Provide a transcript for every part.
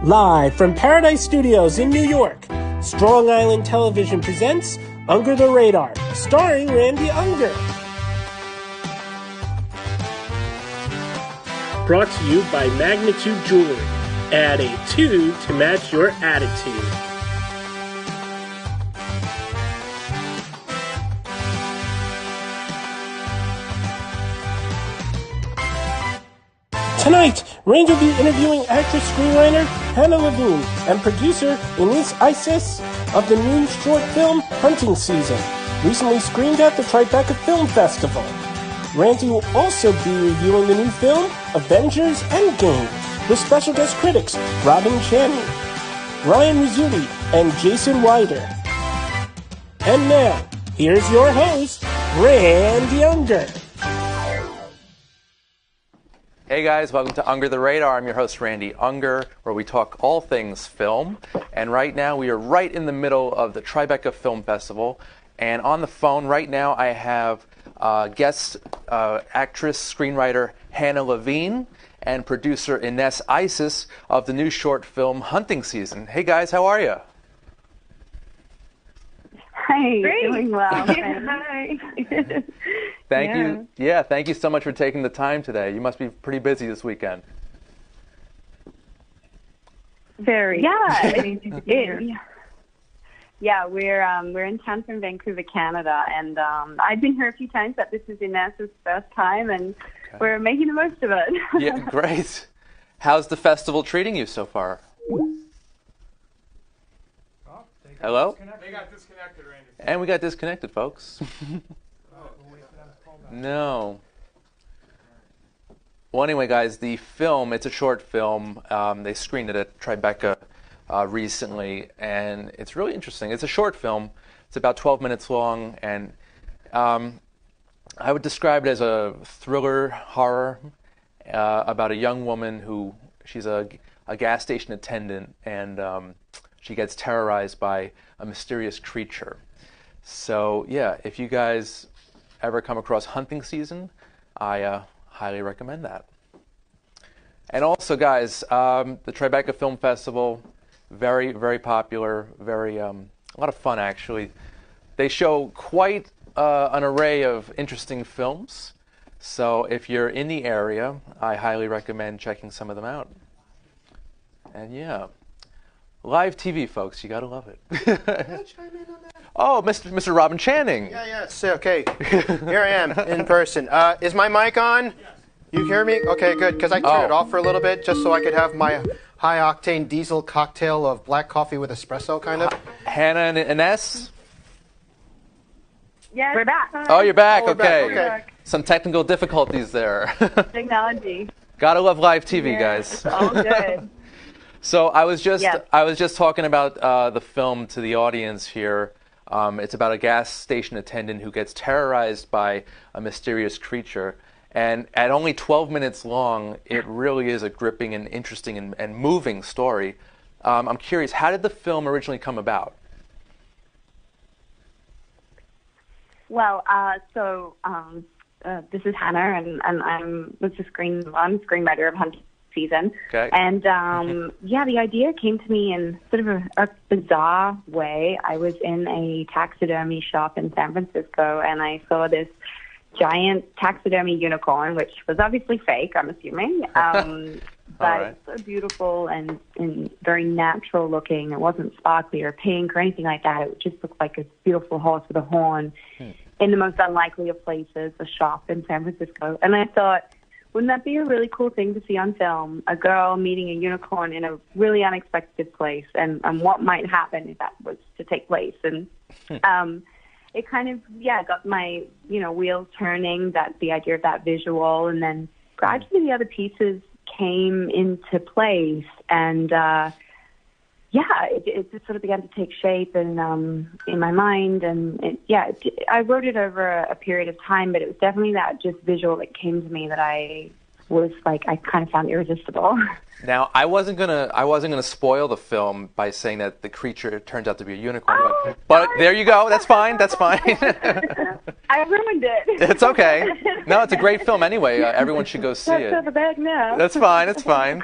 Live from Paradise Studios in New York, Strong Island Television presents Under the Radar, starring Randy Unger. Brought to you by Magnitude Jewelry. Add a 2 to match your attitude. Tonight, Range will be interviewing actress-screenwriter Hannah Levien and producer Ines Eisses of the new short film Hunting Season, recently screened at the Tribeca Film Festival. Randy will also be reviewing the new film Avengers Endgame with special guest critics Robin Channing, Ryan Rizzuti, and Jason Ryder. And now, here's your host, Randy Unger. Hey guys, welcome to Under the Radar. I'm your host Randy Unger, where we talk all things film. And right now we are right in the middle of the Tribeca Film Festival. And on the phone right now I have guest actress, screenwriter Hannah Levien and producer Ines Eisses of the new short film Hunting Season. Hey guys, how are you? Hi, Great. doing well. Hi. Thank you. Yeah, thank you so much for taking the time today. You must be pretty busy this weekend. Very. Yeah. We're in town from Vancouver, Canada, and I've been here a few times, but this is Ines's first time, and we're making the most of it. Yeah, great. How's the festival treating you so far? Hello? They got disconnected, Randy. And we got disconnected, folks. No. Well, anyway, guys, the film, it's a short film. They screened it at Tribeca recently, and it's really interesting. It's a short film. It's about 12 minutes long, and I would describe it as a thriller horror about a young woman who, she's a gas station attendant, and she gets terrorized by a mysterious creature. So, yeah, if you guys ever come across Hunting Season, I highly recommend that. And also, guys, the Tribeca Film Festival, very, very popular, very a lot of fun, actually. They show quite an array of interesting films. So if you're in the area, I highly recommend checking some of them out. And yeah, live TV, folks, you gotta love it. Can I chime in on that? Oh, Mr. Robin Channing. Yeah, it's okay. Here I am in person. Is my mic on? Yes. You hear me? Okay, good, because I turned it off for a little bit just so I could have my high-octane diesel cocktail of black coffee with espresso, kind of. Hannah and Ines? Yes, we're back. Oh, you're back, we're okay. back. Some technical difficulties there. Technology. Gotta love live TV, guys. It's all good. So I was just talking about the film to the audience here. It's about a gas station attendant who gets terrorized by a mysterious creature. And at only 12 minutes long, it really is a gripping and interesting and moving story. I'm curious, how did the film originally come about? Well, this is Hannah, and I'm a screenwriter of Hunting Season. Okay. And the idea came to me in sort of a bizarre way. I was in a taxidermy shop in San Francisco, and I saw this giant taxidermy unicorn, which was obviously fake, I'm assuming. But it's so beautiful and very natural looking. It wasn't sparkly or pink or anything like that. It just looked like a beautiful horse with a horn in the most unlikely of places, a shop in San Francisco. And I thought, wouldn't that be a really cool thing to see on film? A girl meeting a unicorn in a really unexpected place, and what might happen if that was to take place. And it kind of, got my, wheels turning, the idea of that visual, and then gradually the other pieces came into place, and it just sort of began to take shape and in my mind, and I wrote it over a period of time, but it was definitely that just visual that came to me that I was like, I kind of found irresistible. Now, I wasn't gonna spoil the film by saying that the creature turns out to be a unicorn, but there you go. That's fine. That's fine. I ruined it. It's okay. No, it's a great film anyway. Everyone should go see it. That's over the bag now. That's fine. That's fine.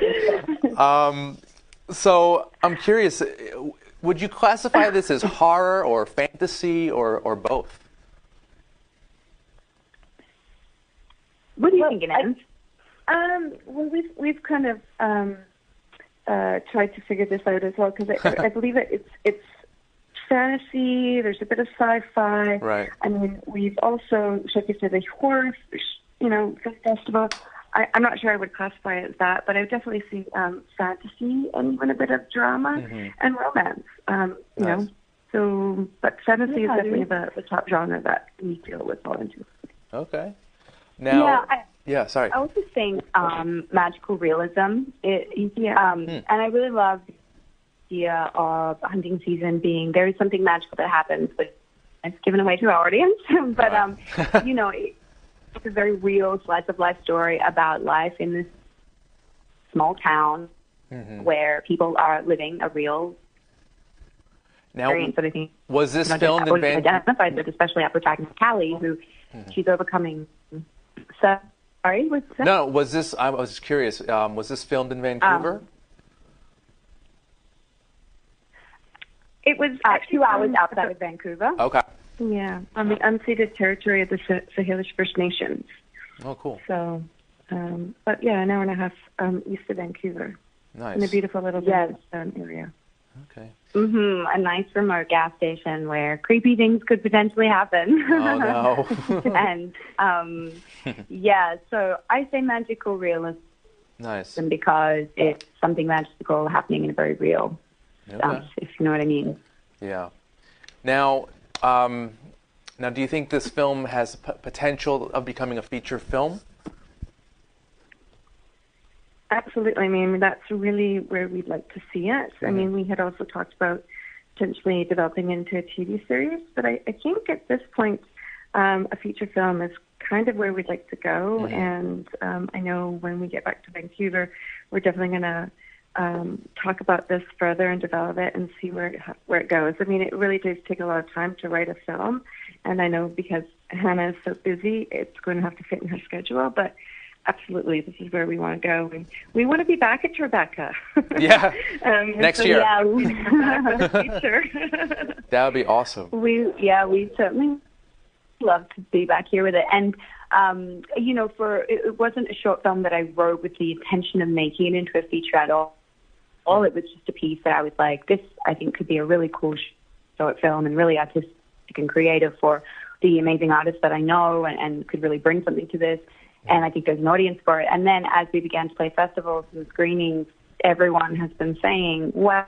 So I'm curious, would you classify this as horror or fantasy or both? What do you think, Ines? Well, we've kind of tried to figure this out as well, because I believe it's fantasy. There's a bit of sci-fi. Right. I mean, we've also showcased at a horror, film festival. I'm not sure I would classify it as that, but I would definitely see fantasy and even a bit of drama and romance. You know, so but fantasy is definitely the top genre that we feel would fall into. Okay. Now, sorry. I was just saying magical realism. And I really love the idea of hunting season being there is something magical that happens, but it's given away to our audience. But, it's a very real slice of life story about life in this small town where people are living a real experience. And I think was this filmed in Vancouver? Identified with, especially our protagonist Callie, who she's overcoming. So, sorry, what's that? No, was this? I was curious. Was this filmed in Vancouver? It was 2 hours outside of Vancouver. Okay. Yeah, on the unceded territory of the Salish First Nations. Oh, cool. So, but yeah, an hour and a half east of Vancouver. Nice. In a beautiful little area. Okay. A nice remote gas station where creepy things could potentially happen. Oh no. And so I say magical realism. Nice. Because it's something magical happening in a very real sense, if you know what I mean. Yeah. Now, do you think this film has potential of becoming a feature film? Absolutely. I mean, that's really where we'd like to see it. I mean, we had also talked about potentially developing into a TV series, but I think at this point, a feature film is kind of where we'd like to go. And I know when we get back to Vancouver, we're definitely going to talk about this further and develop it and see where it goes. I mean, it really does take a lot of time to write a film, and I know because Hannah is so busy, it's going to have to fit in her schedule, but absolutely, this is where we want to go. And we want to be back at Tribeca. Yeah, next year. Yeah, we back for the future. That would be awesome. We certainly love to be back here with it. And, it wasn't a short film that I wrote with the intention of making it into a feature at all. It was just a piece that I was like, this, I think, could be a really cool short film and really artistic and creative for the amazing artists that I know and could really bring something to this. And I think there's an audience for it. And then as we began to play festivals and screenings, everyone has been saying, what's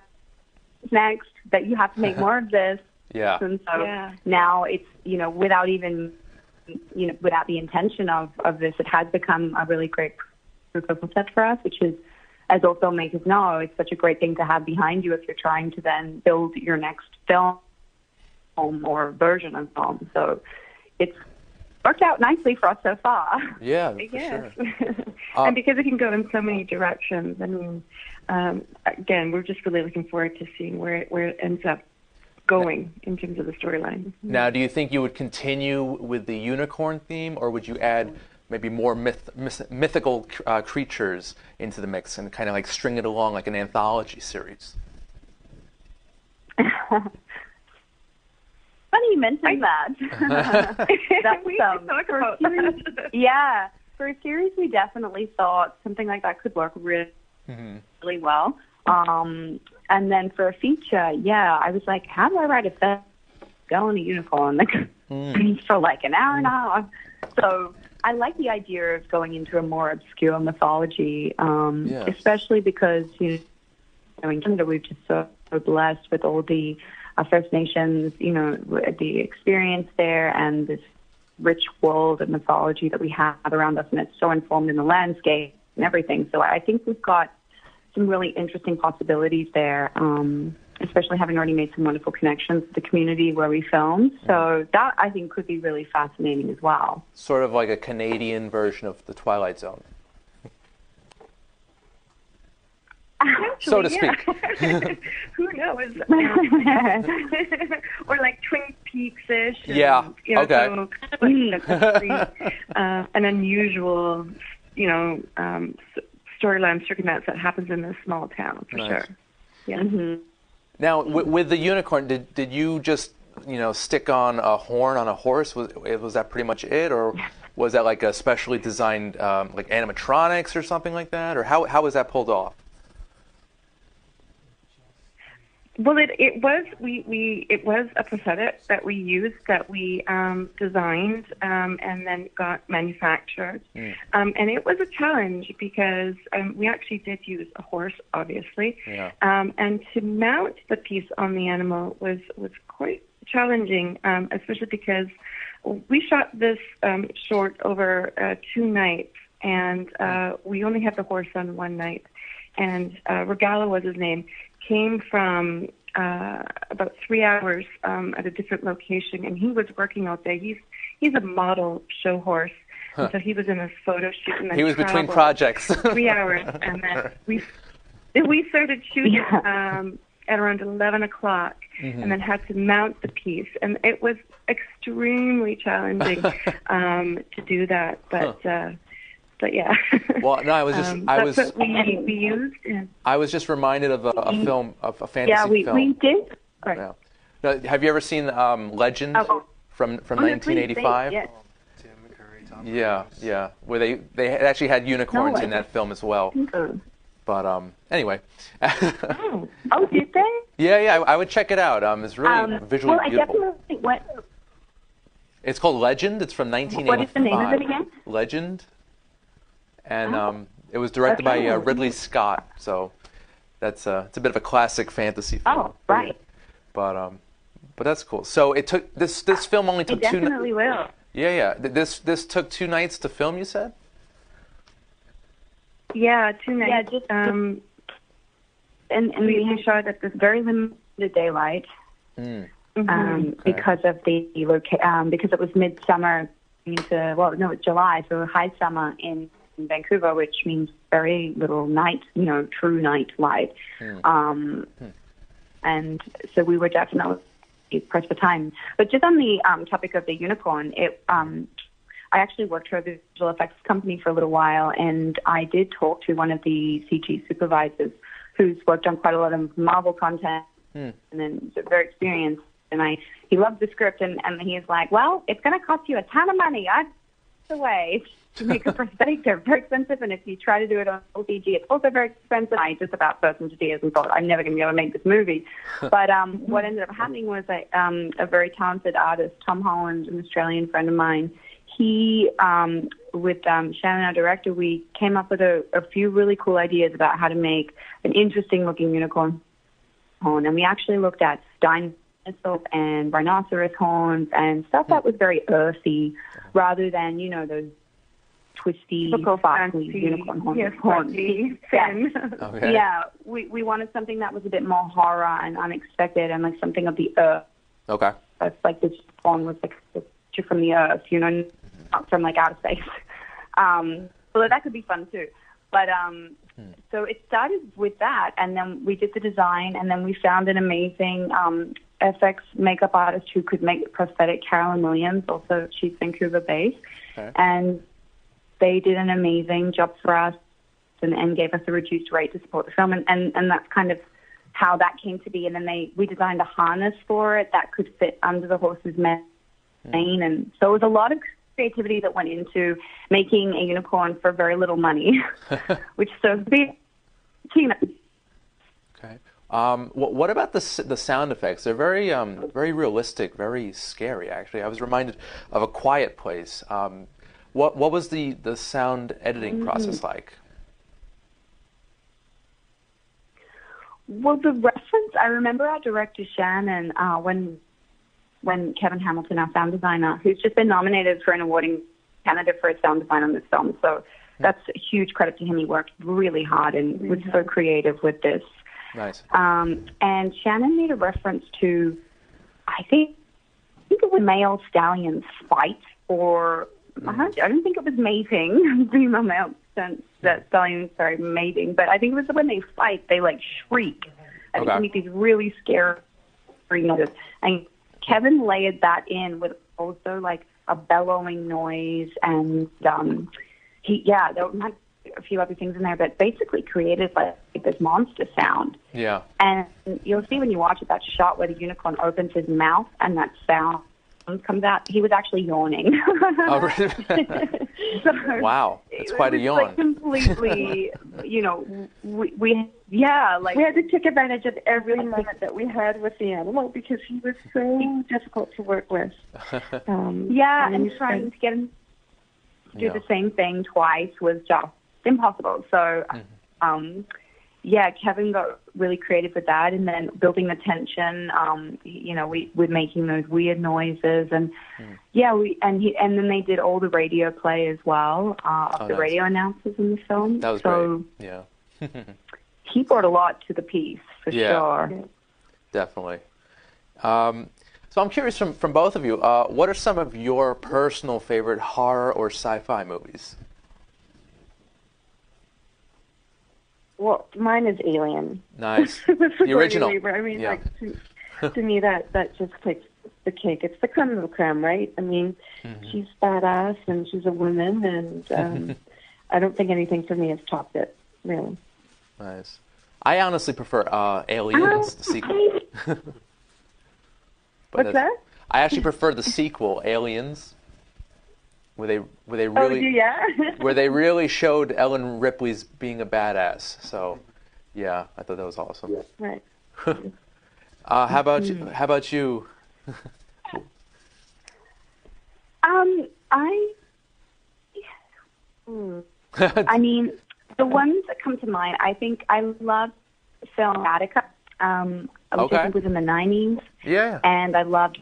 next? That you have to make more of this. Yeah. And so now it's, without even, without the intention of this, it has become a really great proof of concept for us, which is, as all filmmakers know, it's such a great thing to have behind you if you're trying to then build your next film or version of film. So it's worked out nicely for us so far. Yeah, for sure. And because it can go in so many directions, I mean, again, we're just really looking forward to seeing where it ends up going in terms of the storyline. Now, do you think you would continue with the unicorn theme, or would you add maybe more mythical creatures into the mix and kind of like string it along like an anthology series? Funny you mentioned that. That's, we talk about that. Yeah, for a series, we definitely thought something like that could work really well. And then for a feature, I was like, how do I write a film on a unicorn for like an hour and a half? So I like the idea of going into a more obscure mythology, especially because, in Canada, we've just so blessed with all the First Nations, the experience there and this rich world of mythology that we have around us, and it's so informed in the landscape and everything. So I think we've got some really interesting possibilities there, especially having already made some wonderful connections with the community where we filmed. So that, I think, could be really fascinating as well. Sort of like a Canadian version of The Twilight Zone. Actually, so to speak. Who knows? Or like Twin Peaks-ish. Yeah, okay. So, an unusual, storyline circumstance that happens in this small town, for sure. Yeah. Mm-hmm. Now, with the unicorn, did you just stick on a horn on a horse? Was that pretty much it, or was that like a specially designed like animatronics or something like that, or how was that pulled off? Well, it was it was a prosthetic that we used, that we designed and then got manufactured, and it was a challenge because we actually did use a horse, obviously, and to mount the piece on the animal was quite challenging, especially because we shot this short over 2 nights, and we only had the horse on 1 night, and Regala was his name. Came from about 3 hours at a different location, and he was working out there. He's a model show horse, and so he was in a photo shoot. And then he was between projects. 3 hours, and then we started shooting at around 11 o'clock, and then had to mount the piece, and it was extremely challenging to do that, but yeah. Well, no, that's what we used. And I was just reminded of a film, of a fantasy film. Yeah, we did. Yeah. Now, have you ever seen Legend from 1985? Yes. Yeah, where they actually had unicorns in that film as well. But anyway. Oh, did they? Yeah, I would check it out. It's really visually beautiful. Well, I definitely went. It's called Legend. It's from 1985. What is the name of it again? Legend. And it was directed by Ridley Scott, so it's a bit of a classic fantasy film. Oh, right. But that's cool. So it took this film only took 2 nights. It definitely will. Yeah. This took 2 nights to film, you said? Yeah, 2 nights. Yeah, and we shot at this very limited daylight because of the because it was midsummer into July, so high summer in Vancouver, which means very little night, true night light. And so we were definitely pressed for time. But just on the topic of the unicorn, I actually worked for a visual effects company for a little while, and I did talk to one of the CG supervisors who's worked on quite a lot of Marvel content and then very experienced. And he loved the script, and he's like, well, it's going to cost you a ton of money. The way to make a prosthetic, they're very expensive, and if you try to do it on CG, it's also very expensive. I just about burst into tears and thought I'm never going to be able to make this movie. But what ended up happening was a very talented artist, Tom Holland, an Australian friend of mine. He, with Shannon, our director, we came up with a few really cool ideas about how to make an interesting-looking unicorn horn, and we actually looked at dinosaurs and rhinoceros horns and stuff that was very earthy, rather than those twisty, sparkly unicorn horns. Yes, thin. Okay. Yeah, we wanted something that was a bit more horror and unexpected, and like something of the earth. Okay. That's like this horn was like from the earth, not from like outer space. So that could be fun too. But so it started with that, and then we did the design, and then we found an amazing FX makeup artist who could make the prosthetic, Carolyn Williams, also she's Vancouver-based, and they did an amazing job for us and gave us a reduced rate to support the film, and that's kind of how that came to be. And then we designed a harness for it that could fit under the horse's mane, and so it was a lot of creativity that went into making a unicorn for very little money, which serves the team. Okay. What about the sound effects? They're very very realistic, very scary. Actually, I was reminded of A Quiet Place. What was the sound editing process like? Well, the reference, I remember our director Shannon when Kevin Hamilton, our sound designer, who's just been nominated for an award in Canada for his sound design on this film. So that's a huge credit to him. He worked really hard and was so creative with this. Nice. And Shannon made a reference to, I think it was male stallions fight, or I don't think it was mating, female male stallions, mating, but I think it was when they fight, they like shriek. I think they make these really scary noises. And Kevin layered that in with also like a bellowing noise, and a few other things in there, but basically created like this monster sound. Yeah. And you'll see when you watch it, that shot where the unicorn opens his mouth and that sound comes out. He was actually yawning. Oh, really? So wow, it's quite a yawn. Like completely, we had to take advantage of every moment that we had with the animal because he was so difficult to work with. And trying to get him to do the same thing twice was just impossible. So, Kevin got really creative with that, and then building the tension. We're making those weird noises, and and then they did all the radio play as well of the radio announcers in the film. That was great. Yeah. He brought a lot to the piece for sure. Yeah. Definitely. So I'm curious from both of you, what are some of your personal favorite horror or sci-fi movies? Well, mine is Alien. Nice. The original. I mean, to me, that just takes the cake. It's the creme of the creme, right? I mean, she's badass and she's a woman, and I don't think anything for me has topped it, really. Nice. I honestly prefer Aliens, the sequel. What's that? I actually prefer the sequel, Aliens, where they really where they really showed Ellen Ripley's being a badass. So, yeah, I thought that was awesome. Right. How about you? How about you? I mean, the ones that come to mind, I think I love the film Attica, which I think was in the 90s. Yeah. And I loved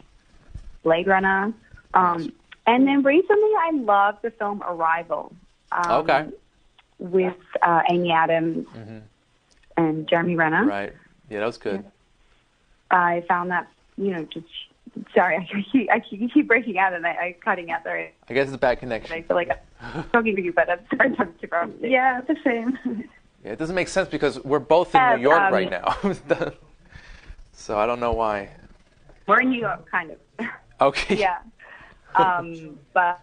Blade Runner. And then recently I loved the film Arrival. With Amy Adams and Jeremy Renner. Right. Yeah, that was good. I found that, just... Sorry, I keep breaking out and I'm cutting out there. I guess it's a bad connection. I feel like I'm talking to you, but I'm sorry to interrupt. Yeah, it's the same. Yeah, it doesn't make sense because we're both in New York right now. So I don't know why. We're in New York, kind of. Okay. Yeah. But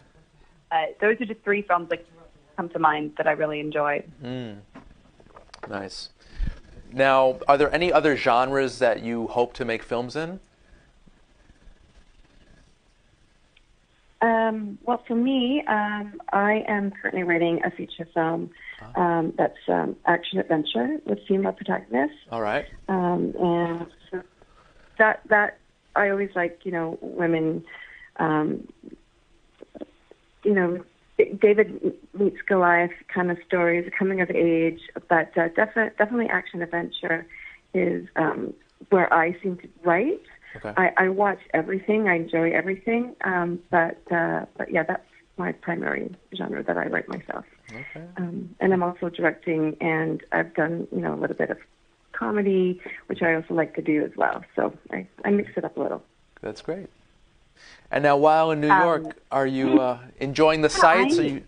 those are just three films that come to mind that I really enjoy. Nice. Now, are there any other genres that you hope to make films in? Well, for me, I am currently writing a feature film that's action adventure with female protagonists. All right. And so that I always like, women. David meets Goliath kind of stories, coming of age, but definitely action adventure is where I seem to write. Okay. I watch everything. I enjoy everything. But yeah, that's my primary genre that I write myself. Okay. And I'm also directing, and I've done, a little bit of comedy, which I also like to do as well. So I mix it up a little. That's great. And now, while in New York, are you enjoying the sights? Are you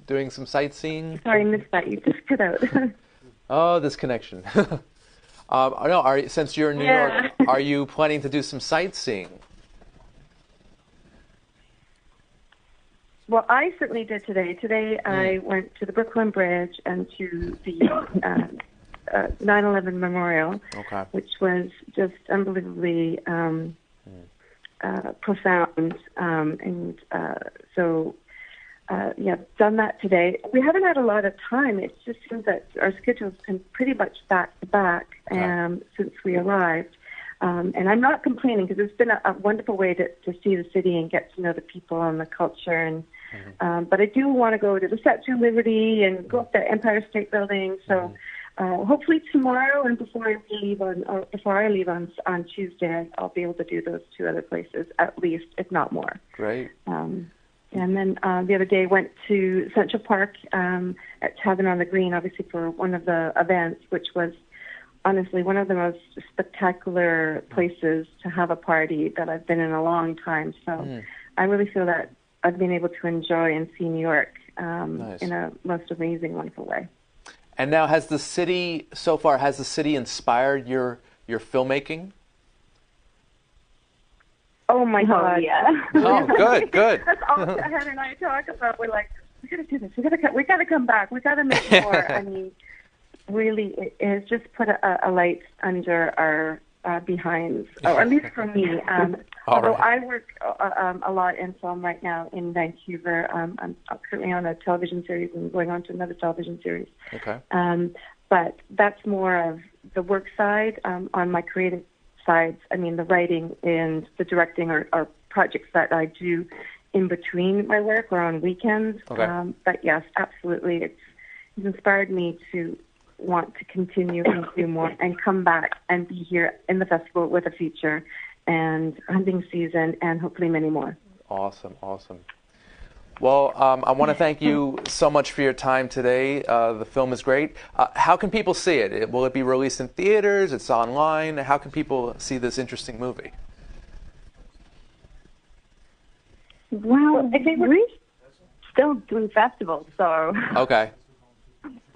doing some sightseeing? Sorry, I missed that. You just cut out. Oh, this connection. No, since you're in New York, are you planning to do some sightseeing? Well, I certainly did today. Today I went to the Brooklyn Bridge and to the 9/11 Memorial, which was just unbelievably profound. Done that today. We haven't had a lot of time. It just seems that our schedule's been pretty much back to back since we arrived. And I'm not complaining because it's been a wonderful way to see the city and get to know the people and the culture. And but I do want to go to the Statue of Liberty and go up to Empire State Building. So hopefully tomorrow and before I leave on Tuesday, I'll be able to do those two other places at least, if not more. Great. And then the other day went to Central Park at Tavern on the Green, obviously for one of the events, which was honestly one of the most spectacular places to have a party that I've been in a long time. So I really feel that I've been able to enjoy and see New York in a most amazing, wonderful way. And now, has the city inspired your filmmaking? Oh my God! Yeah. Oh, good. That's all Hannah and I talk about. We're like, we got to do this. We got to come back. We got to make more. I mean, really, it has just put a light under our behinds, or at least for me. Although I work a lot in film right now in Vancouver. I'm currently on a television series and going on to another television series. Okay. But that's more of the work side. On my creative sides, I mean, the writing and the directing are projects that I do in between my work or on weekends. Okay. But yes, absolutely, it's inspired me to want to continue and do more and come back and be here in the festival with a feature and hunting season and hopefully many more. Awesome. Well, I want to thank you so much for your time today. The film is great. How can people see it? Will it be released in theaters? It's online. How can people see this interesting movie? Well, I think we're still doing festivals, so. Okay.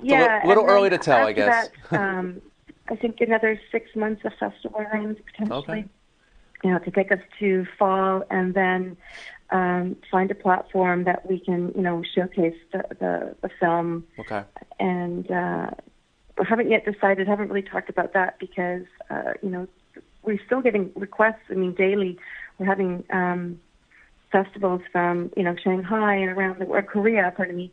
Yeah, it's a little early to tell, I guess. That, I think another 6 months of festival runs potentially. Okay. You know, to take us to fall, and then find a platform that we can, showcase the film. Okay. And we haven't yet decided. Haven't really talked about that because we're still getting requests. I mean, daily we're having festivals from Shanghai and around the world, Korea. Pardon me.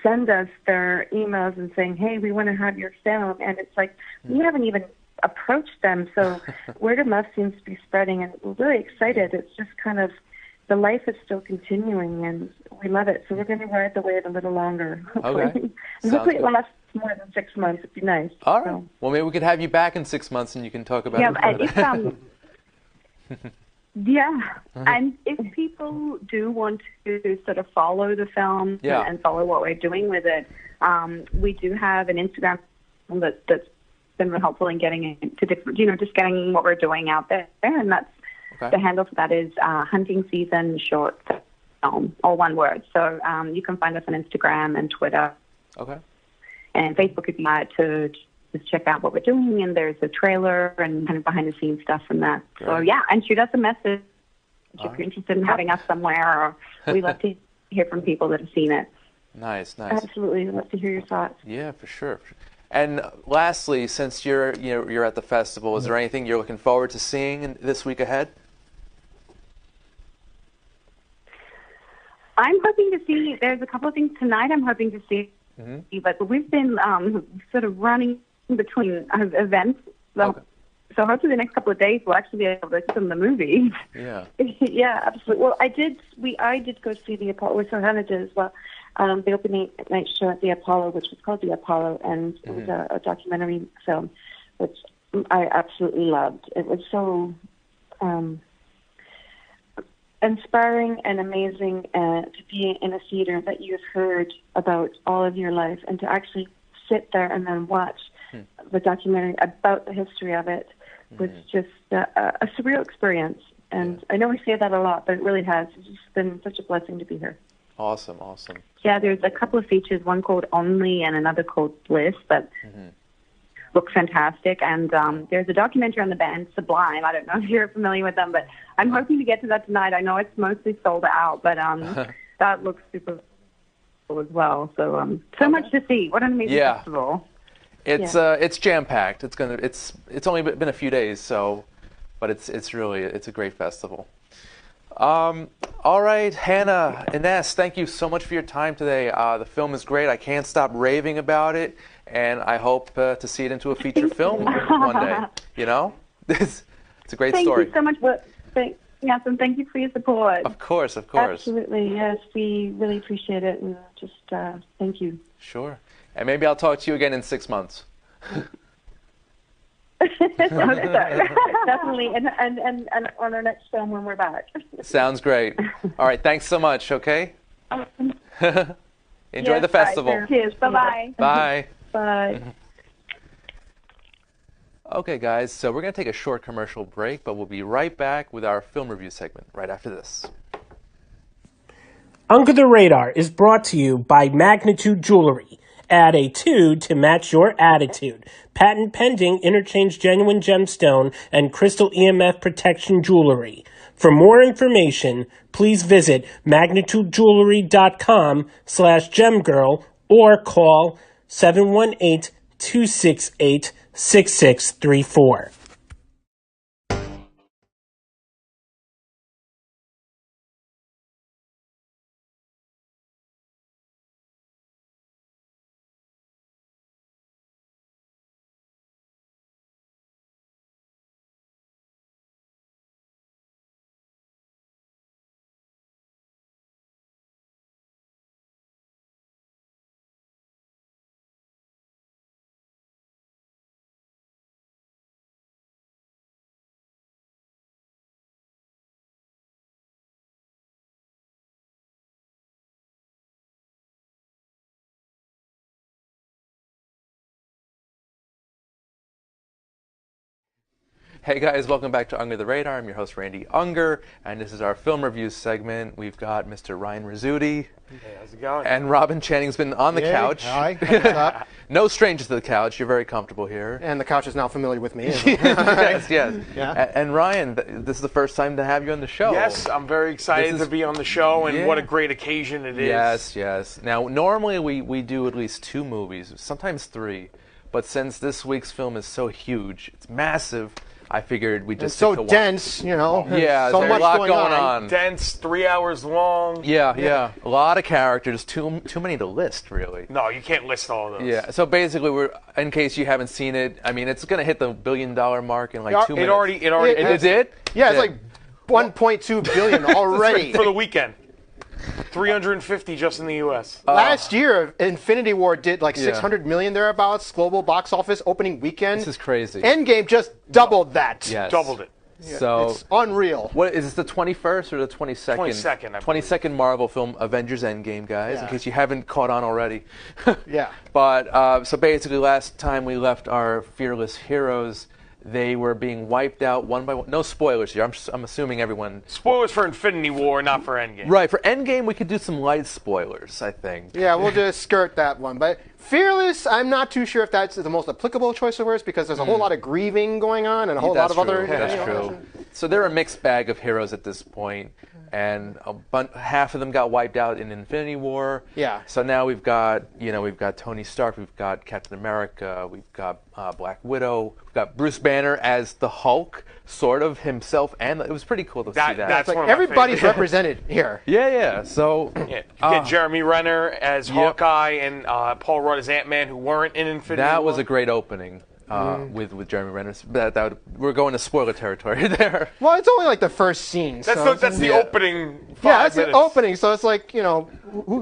Send us their emails and saying, hey, we want to have your film. And it's like, we haven't even approached them. So word of mouth seems to be spreading, and we're really excited. It's just kind of, the life is still continuing, and we love it. So we're going to ride the wave a little longer, hopefully. Okay. And hopefully it lasts more than 6 months. It'd be nice. All right. Well, maybe we could have you back in 6 months and you can talk about it further. Yeah, and if people do want to sort of follow the film and follow what we're doing with it, we do have an Instagram that's been real helpful in getting into different, just getting what we're doing out there. And that's the handle for that is Hunting Season Short Film, all one word. So you can find us on Instagram and Twitter. Okay. And Facebook if you like to just check out what we're doing, and there's a trailer and kind of behind-the-scenes stuff from that. Great. So, yeah, and shoot us a message if you're interested in having us somewhere, or we love to hear from people that have seen it. Nice. Absolutely. We'd love to hear your thoughts. Yeah, for sure. And lastly, since you're at the festival, is there anything you're looking forward to seeing this week ahead? I'm hoping to see, there's a couple of things tonight I'm hoping to see, but we've been sort of running between events. So hopefully the next couple of days we'll actually be able to see some of the movies. Yeah. Yeah, absolutely. Well, I did go see the Apollo, so Hannah did as well. The opening night show at the Apollo, which was called the Apollo, and it was a documentary film, which I absolutely loved. It was so inspiring and amazing to be in a theater that you've heard about all of your life, and to actually sit there and then watch the documentary about the history of it was just a surreal experience. And I know we say that a lot, but it really has. It's just been such a blessing to be here. Awesome. Yeah, there's a couple of features, one called Only and another called Bliss, that look fantastic. And there's a documentary on the band Sublime. I don't know if you're familiar with them, but I'm hoping to get to that tonight. I know it's mostly sold out, but that looks super cool as well. So so much to see. What an amazing festival. It's jam-packed. It's only been a few days, but it's a great festival. All right, Hannah, Ines, thank you so much for your time today. The film is great. I can't stop raving about it, and I hope to see it into a feature film one day. It's a great story. Thank you so much. Yes, and thank you for your support. Of course. Absolutely, yes. We really appreciate it, and just thank you. Sure. And maybe I'll talk to you again in 6 months. Definitely, and on our next film when we're back. Sounds great. All right, thanks so much, okay? Enjoy the festival. Bye. Cheers. Bye-bye. Bye. Bye. Okay, guys, so we're going to take a short commercial break, but we'll be right back with our film review segment right after this. Under the Radar is brought to you by Magnitude Jewelry Add a 2 to match your attitude. Patent pending, interchange genuine gemstone and crystal EMF protection jewelry. For more information, please visit magnitudejewelry.com/gemgirl or call 718-268-6634. Hey guys, welcome back to Unger the Radar. I'm your host Randy Unger, and this is our film review segment. We've got Mr. Ryan Rizzuti. Hey, how's it going? And Robin Channing's been on the couch. Hi, what's up? No strangers to the couch. You're very comfortable here. And the couch is now familiar with me. Yes. Yeah. And Ryan, this is the first time to have you on the show. Yes, I'm very excited to be on the show, and what a great occasion it is. Yes. Now, normally we do at least 2 movies, sometimes 3. But since this week's film is so huge, it's massive, I figured we'd just so stick to dense, you know. Yeah, so there's much a lot going on. Dense, 3 hours long. Yeah. A lot of characters, too many to list, really. No, you can't list all of those. Yeah, so basically, in case you haven't seen it, I mean, it's going to hit the $1 billion mark in like 2 minutes. It did? Yeah, it's like 1.2 billion already. For the weekend. 350 just in the U.S. Last year, Infinity War did like 600 million thereabouts, global box office opening weekend. This is crazy. Endgame just doubled that. Yes. Doubled it. Yeah, So it's unreal. What is this, the 21st or the 22nd? 22nd, I believe. 22nd Marvel film, Avengers Endgame, guys, in Yeah. case you haven't caught on already. Yeah. But, so basically, last time we left our fearless heroes, they were being wiped out one by one. No spoilers here. I'm assuming everyone... Spoilers for Infinity War, not for Endgame. Right, for Endgame, we could do some light spoilers, I think. Yeah, we'll just skirt that one. But Fearless, I'm not too sure if that's the most applicable choice of words because there's a whole lot of grieving going on and a whole lot of other... That's true. So they're a mixed bag of heroes at this point, and half of them got wiped out in Infinity War. Yeah. So now we've got Tony Stark, we've got Captain America, we've got Black Widow, we've got Bruce Banner as the Hulk, sort of himself, and it was pretty cool to see that. That's Like one of my everybody's favorites. represented here. Yeah. So You get Jeremy Renner as Hawkeye and Paul Rudd as Ant-Man, who weren't in Infinity War. that was a great opening. With Jeremy Renner. We're going to spoiler territory there. Well, it's only like the first scene. That's the opening 5 Yeah, that's minutes. the opening, so it's like, who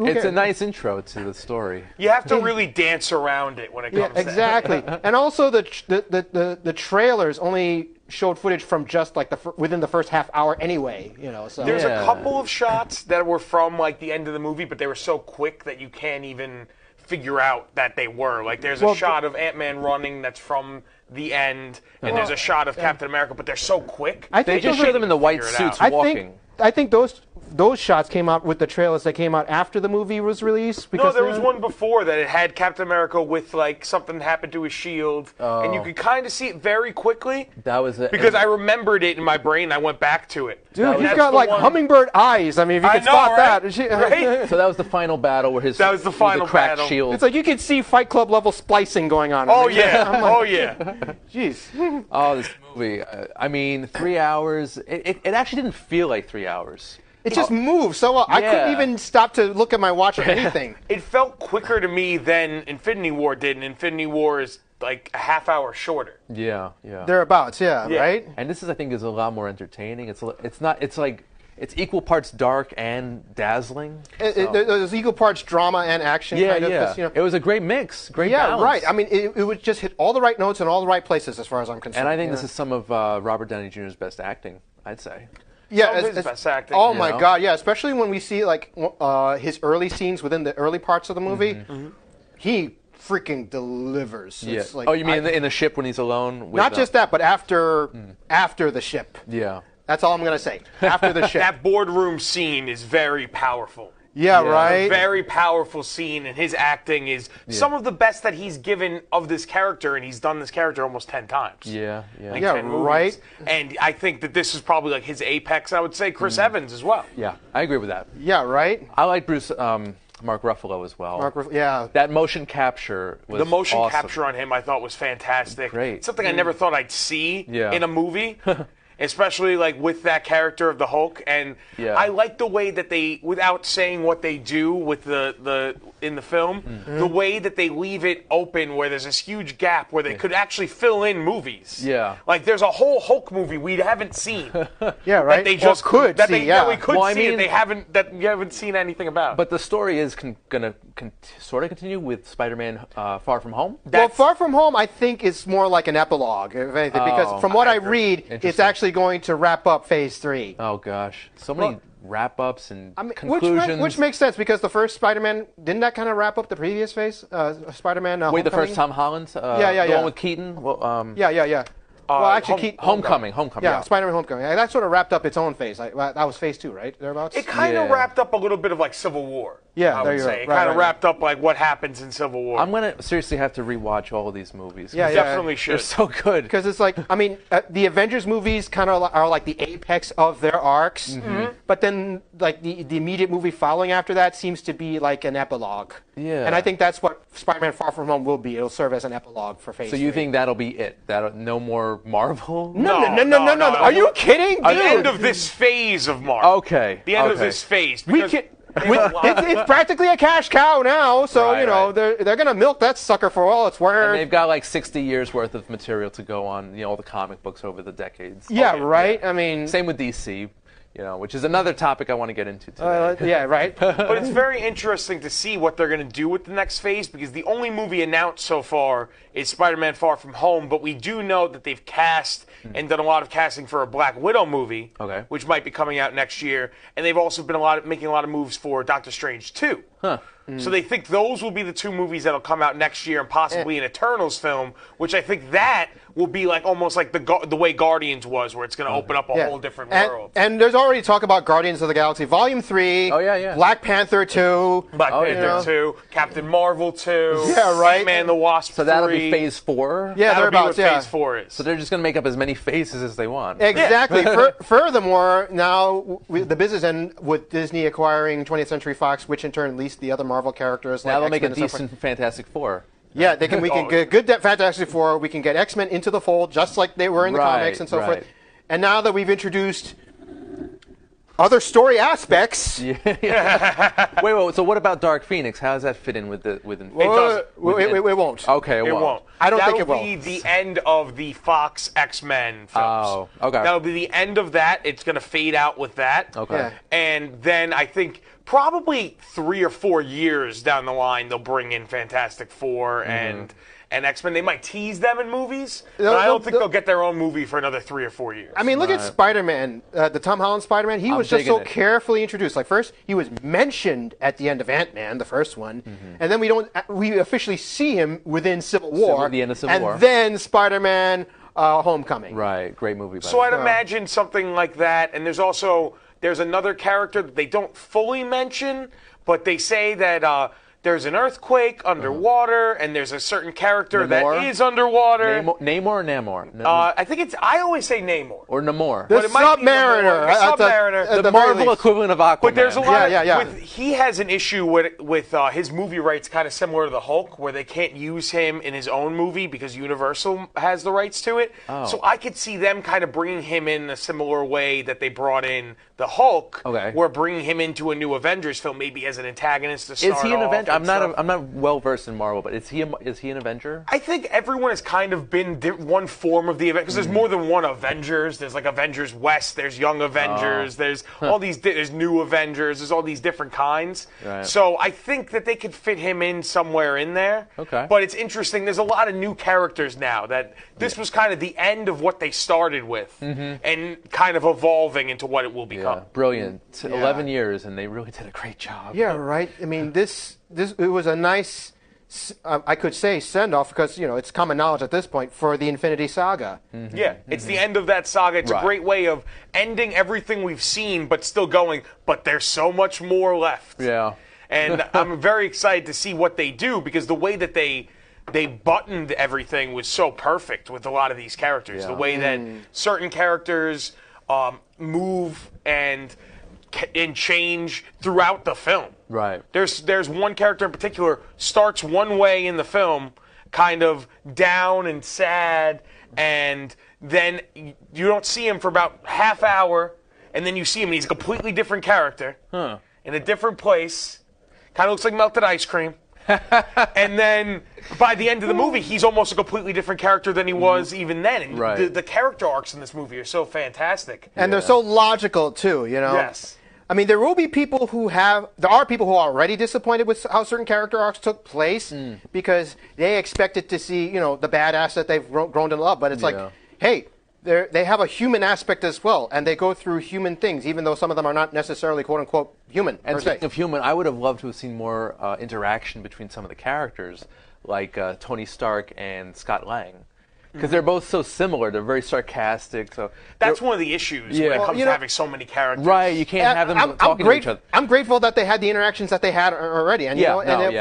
It's cares? a nice intro to the story. You have to really dance around it when it comes to exactly. And also the trailers only showed footage from just like within the first half hour anyway, so. There's a couple of shots that were from like the end of the movie, but they were so quick that you can't even figure out that they were. Like there's a shot of Ant-Man running that's from the end, and there's a shot of Captain America, but they're so quick. They just show them in the white suits walking. I think those shots came out with the trailers that came out after the movie was released. No, there was one before that it had Captain America with like something happened to his shield, and you could kind of see it very quickly. That was it. Because I remembered it in my brain. I went back to it. Dude, he's got like hummingbird eyes. I mean, if you can spot that. Right? So that was the final battle where That was the final cracked battle. shield. It's like you can see Fight Club level splicing going on. Oh yeah. Jeez. Oh, this movie. I mean, 3 hours. It actually didn't feel like 3 hours. It just moved so well. I couldn't even stop to look at my watch or anything. It felt quicker to me than Infinity War did, and Infinity War is like a half hour shorter. Yeah. Thereabouts, right? And this is, I think, is a lot more entertaining. It's equal parts dark and dazzling. There's equal parts drama and action. Yeah. It was a great mix, great balance. Right. I mean, it would just hit all the right notes in all the right places as far as I'm concerned. And I think this is some of Robert Downey Jr.'s best acting, I'd say. Yeah, his best acting. Oh my God, yeah! Especially when we see like his early scenes within the early parts of the movie, he freaking delivers. Yeah. It's like, Oh, you mean in the ship when he's alone? With, not just that, but after the ship. Yeah. That's all I'm gonna say. After the ship. That boardroom scene is very powerful. Yeah, right. A very powerful scene, and his acting is some of the best that he's given of this character, and he's done this character almost 10 times. Yeah. Like 10 movies. Right. And I think that this is probably like his apex. I would say Chris Evans as well. Yeah, I agree with that. Yeah, right. I like Mark Ruffalo as well. Yeah. That motion capture was The motion awesome. capture on him I thought was fantastic. Great. Something I never thought I'd see Yeah. in a movie. Especially like with that character of the Hulk, and I like the way that they, without saying what they do with the in the film, the way that they leave it open where there's this huge gap where they could actually fill in movies. Yeah. Like there's a whole Hulk movie we haven't seen. Yeah, right. That they just could that see. they, Yeah, we could Well, I see mean- it. They haven't that you haven't seen anything about. But the story is going to sort of continue with Spider-Man Far From Home? Well, Far From Home, I think, is more like an epilogue, if anything, because from what I read, it's Interesting. actually going to wrap up Phase 3. Oh, gosh. So many wrap-ups and I mean, conclusions. which makes sense, because the first Spider-Man, didn't that kind of wrap up the previous phase? Spider-Man Wait, the Homecoming? first Tom Holland? Yeah. The one with Keaton? Well, Yeah. Well, actually, Homecoming. Yeah, Spider-Man Homecoming. That sort of wrapped up its own phase. That was Phase 2, right? Thereabouts? it kind of wrapped up a little bit of like Civil War. Yeah, I there would you say. go. It Right, kind of right. wrapped up like what happens in Civil War. I'm going to seriously have to rewatch all of these movies. Yeah, Definitely They're should. so good. Because it's like, I mean, the Avengers movies kind of are like the apex of their arcs, but then like the immediate movie following after that seems to be like an epilogue. Yeah. And I think that's what Spider-Man Far From Home will be. It'll serve as an epilogue for Phase So 3. you think that'll be it? No more Marvel? No. Are you kidding, dude? The end of this phase of Marvel. Okay. The end of okay. this phase. We because can. there's a lot- It's practically a cash cow now, so Right, you know right. they're gonna milk that sucker for all it's And worth. they've got like 60 years worth of material to go on, all the comic books over the decades. Yeah, right. I mean, Same with DC, which is another topic I want to get into today. yeah, right. But it's very interesting to see what they're going to do with the next phase, because the only movie announced so far is Spider-Man Far From Home, but we do know that they've cast and done a lot of casting for a Black Widow movie, which might be coming out next year, and they've also been making a lot of moves for Doctor Strange 2. Huh. So they think those will be the two movies that'll come out next year, and possibly an Eternals film, which I think that will be like almost like the way Guardians was, where it's going to open up a whole different world. And there's already talk about Guardians of the Galaxy Volume 3. Oh, yeah. Black Panther 2. Black Panther 2, Captain Marvel 2, Yeah, right. Ant-Man the Wasp 3. So that'll be Phase 4? Yeah, That'll be what thereabouts. Phase 4 is. So they're just going to make up as many faces as they want. Exactly. Furthermore, now the business end with Disney acquiring 20th Century Fox, which in turn leased the other Marvel characters. Now they'll make a X-Men and stuff decent Fantastic Four. Yeah, we can get good Fantastic Four. We can get X-Men into the fold, just like they were in the comics and so forth. And now that we've introduced other story aspects, Wait. So what about Dark Phoenix? How does that fit in with the? It doesn't. it won't. Okay, It won't. I don't think it That'll will. be the end of the Fox X-Men films. Oh, okay. That'll be the end of that. It's going to fade out with that. Okay. Yeah. And then I think probably 3 or 4 years down the line, they'll bring in Fantastic Four and X-Men. They might tease them in movies, but I don't think they'll get their own movie for another 3 or 4 years. I mean, look at Spider-Man, the Tom Holland Spider-Man. He was just digging so it. carefully introduced. Like first, he was mentioned at the end of Ant-Man, the first one, and then we officially see him within Civil War. the end of Civil War. And then Spider-Man Homecoming. Right. Great movie. So I'd imagine something like that. And there's another character that they don't fully mention, but they say that there's an earthquake underwater, and there's a certain character Namor? that is underwater. Namor or Namor? I think I always say Namor. Or Namor. The But it might be Submariner. Namor, the Submariner. At the the very Marvel least. equivalent of Aquaman. But there's a lot Yeah. he has an issue with his movie rights kind of similar to the Hulk, where they can't use him in his own movie because Universal has the rights to it. Oh. So I could see them kind of bringing him in a similar way that they brought in the Hulk, or bringing him into a new Avengers film, maybe as an antagonist to start Is he an off Avenger? and stuff. I'm not well versed in Marvel, but is he an Avenger? I think everyone has kind of been one form of the event, because there's more than one Avengers. There's like Avengers West, there's Young Avengers, there's all these, there's New Avengers, there's all these different kinds. Right. So I think that they could fit him in somewhere in there. Okay. But it's interesting, there's a lot of new characters now that this was kind of the end of what they started with and kind of evolving into what it will become. Brilliant. 11 years, and they really did a great job. Yeah, right. I mean, this it was a nice I could say send-off because, it's common knowledge at this point for the Infinity Saga. Mm-hmm. Yeah, it's the end of that saga. It's a great way of ending everything we've seen, but still going, but there's so much more left. Yeah. And I'm very excited to see what they do because the way that they buttoned everything was so perfect with a lot of these characters. Yeah. The way that certain characters move and change throughout the film. Right. There's one character in particular starts one way in the film, kind of down and sad, and then you don't see him for about half hour, and then you see him and he's a completely different character in a different place. Kind of looks like melted ice cream. And then by the end of the movie, he's almost a completely different character than he was even then. And the character arcs in this movie are so fantastic. And they're so logical, too, Yes. I mean, there are people who are already disappointed with how certain character arcs took place because they expected to see, the badass that they've grown to love. But it's like, hey, they have a human aspect as well, and they go through human things, even though some of them are not necessarily quote-unquote human. And speaking of human, I would have loved to have seen more interaction between some of the characters, like Tony Stark and Scott Lang. Because they're both so similar. They're very sarcastic. So that's one of the issues when it comes to having so many characters. Right, you can't have them talking to each other. I'm grateful that they had the interactions that they had already. And,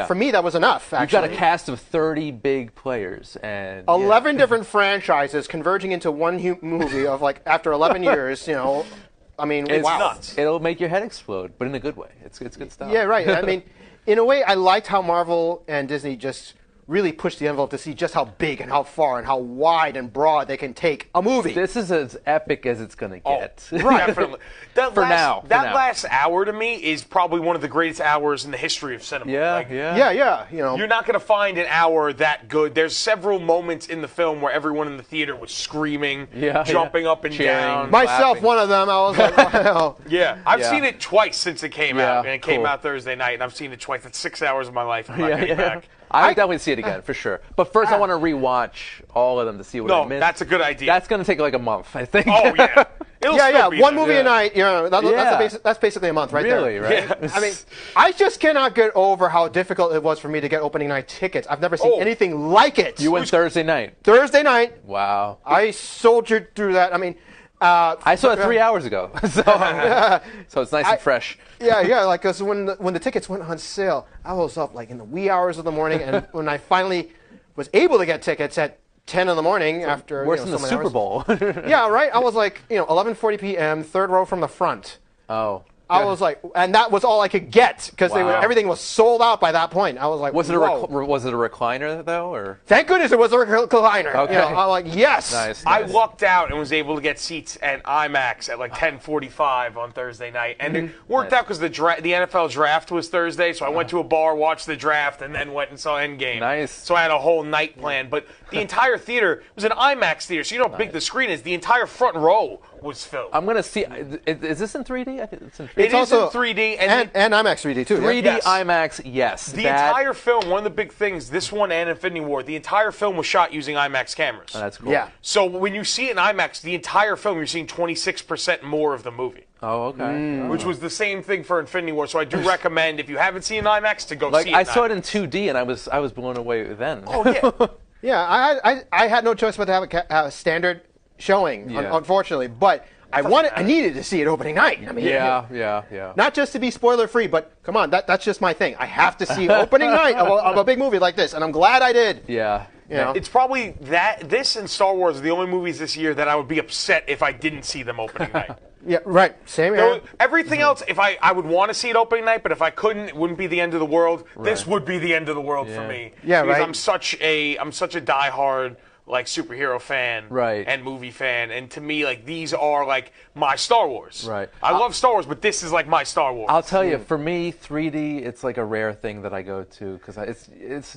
for me, that was enough, actually. You've got a cast of 30 big players. And 11 different franchises converging into one movie of, after 11 years, I mean, it's wow. nuts. It'll make your head explode, but in a good way. It's good stuff. Yeah, right. I mean, in a way, I liked how Marvel and Disney just really push the envelope to see just how big and how far and how wide and broad they can take a movie. This is as epic as it's going to get. Right. Definitely. For now. Last hour to me is probably one of the greatest hours in the history of cinema. Yeah. You're not going to find an hour that good. There's several moments in the film where everyone in the theater was screaming, jumping up and cheering, down. Myself, one of them. I was like, wow. Yeah. I've seen it twice since it came out. And it came out Thursday night, and I've seen it twice. That's 6 hours of my life. I'm not getting back. I would definitely see it again, for sure. But first, I want to rewatch all of them to see what I missed. No, that's a good idea. That's going to take like a month, I think. Oh, yeah. One movie a night. That's basically a month right there. Really, right? Yeah. I mean, I just cannot get over how difficult it was for me to get opening night tickets. I've never seen anything like it. You went Thursday night. Thursday night. Wow. I soldiered through that. I mean, I saw it 3 hours ago, so it's nice and fresh. Yeah. Because when the tickets went on sale, I was up in the wee hours of the morning, and when I finally was able to get tickets at 10 in the morning after worse than the Super Bowl. Yeah, right. I was 11:40 p.m., third row from the front. Oh. I was and that was all I could get because everything was sold out by that point. I was like, was it a recliner though, or? Thank goodness it was a recliner. Okay. I'm like, yes. Nice. I lucked out and was able to get seats at IMAX at 10:45 on Thursday night, and it worked out because the NFL draft was Thursday, so I went to a bar, watched the draft, and then went and saw Endgame. Nice. So I had a whole night planned, but the entire theater was an IMAX theater, so you know how big the screen is. The entire front row was filled. I'm gonna see. Is this in 3D? I think it's in 3D. It is in 3D and IMAX 3D too. 3D Yes. IMAX, yes. The entire film, one of the big things, this one and Infinity War, the entire film was shot using IMAX cameras. Oh, that's cool. Yeah. So when you see it in IMAX, the entire film, you're seeing 26% more of the movie. Oh, okay. Which was the same thing for Infinity War. So I do recommend, if you haven't seen IMAX, to go see it. I saw it in 2D, and I was blown away then. Oh yeah. Yeah, I had no choice but to have a standard showing, unfortunately, but I needed to see it opening night. I mean, yeah. Not just to be spoiler free, but come on, that's just my thing. I have to see opening night of a big movie like this, and I'm glad I did. Yeah. It's probably this and Star Wars are the only movies this year that I would be upset if I didn't see them opening night. Yeah, right. Same here. Everything else, if I would want to see it opening night, but if I couldn't, it wouldn't be the end of the world. Right. This would be the end of the world for me. Yeah, because right. I'm such a diehard superhero fan and movie fan, and to me these are my Star Wars. Right. I love Star Wars, but this is my Star Wars. I'll tell you, for me, 3D it's a rare thing that I go to because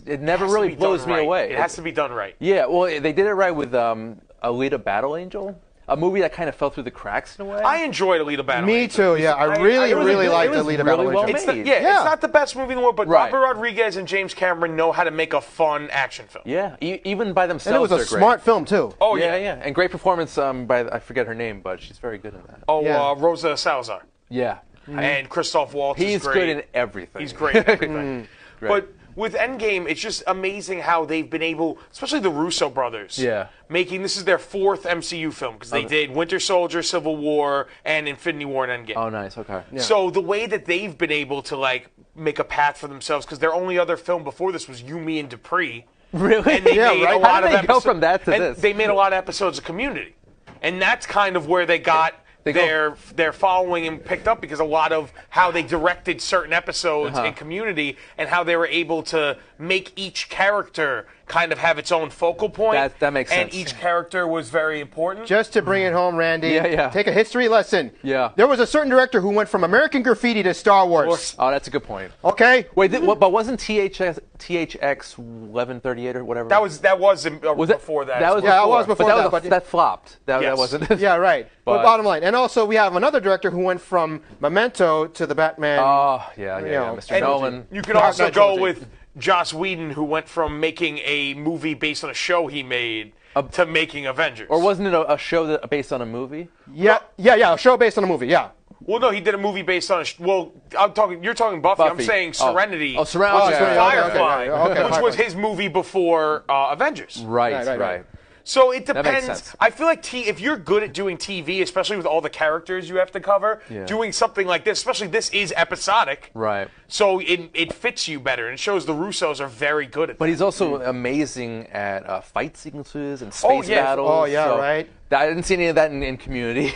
it never really blows me away. It has to be done right. Yeah, well, they did it right with Alita Battle Angel. A movie that kind of fell through the cracks in a way. I enjoyed Alita Battle Angel. Me too, yeah. I really liked Alita Battle Angel. It's not the best movie in the world, but Robert Rodriguez and James Cameron know how to make a fun action film. Yeah, even by themselves, and it was a smart film, too. Oh, yeah. And great performance by, I forget her name, but she's very good in that. Oh, Rosa Salazar. Yeah. And Christoph Waltz is great. He's good in everything. He's great in everything. But with Endgame, it's just amazing how they've been able, especially the Russo brothers, making this is their 4th MCU film because they did Winter Soldier, Civil War, and Infinity War and Endgame. Oh, nice. Okay. Yeah. So the way that they've been able to like make a path for themselves, because their only other film before this was You, Me, and Dupree. Really? And they made a lot How did they go from that to this? They made a lot of episodes of Community, and that's kind of where they got. Their following and picked up because a lot of how they directed certain episodes in Community and how they were able to make each character kind of have its own focal point. That makes sense. And each character was very important. Just to bring it home, Randy, take a history lesson. Yeah. There was a certain director who went from American Graffiti to Star Wars. Oh, that's a good point. Okay. Wait, but wasn't THX 1138 or whatever? That was before that. It was before that. But that flopped. That wasn't. Yeah, right. But bottom line, and also we have another director who went from Memento to the Batman. Oh, yeah, Mr. Nolan. You could also go with Joss Whedon, who went from making a movie based on a show he made to making Avengers. Or wasn't it a show based on a movie? Yeah, a show based on a movie. Yeah. Well, no, he did a movie based on you're talking Buffy. I'm saying Serenity. Firefly, which was his movie before Avengers. Right. So it depends. That makes sense. I feel like if you're good at doing TV, especially with all the characters you have to cover, doing something like this, especially this is episodic. Right. So it fits you better, and it shows the Russos are very good at that. But he's also amazing at fight sequences and space battles. Oh, yeah, right. I didn't see any of that in Community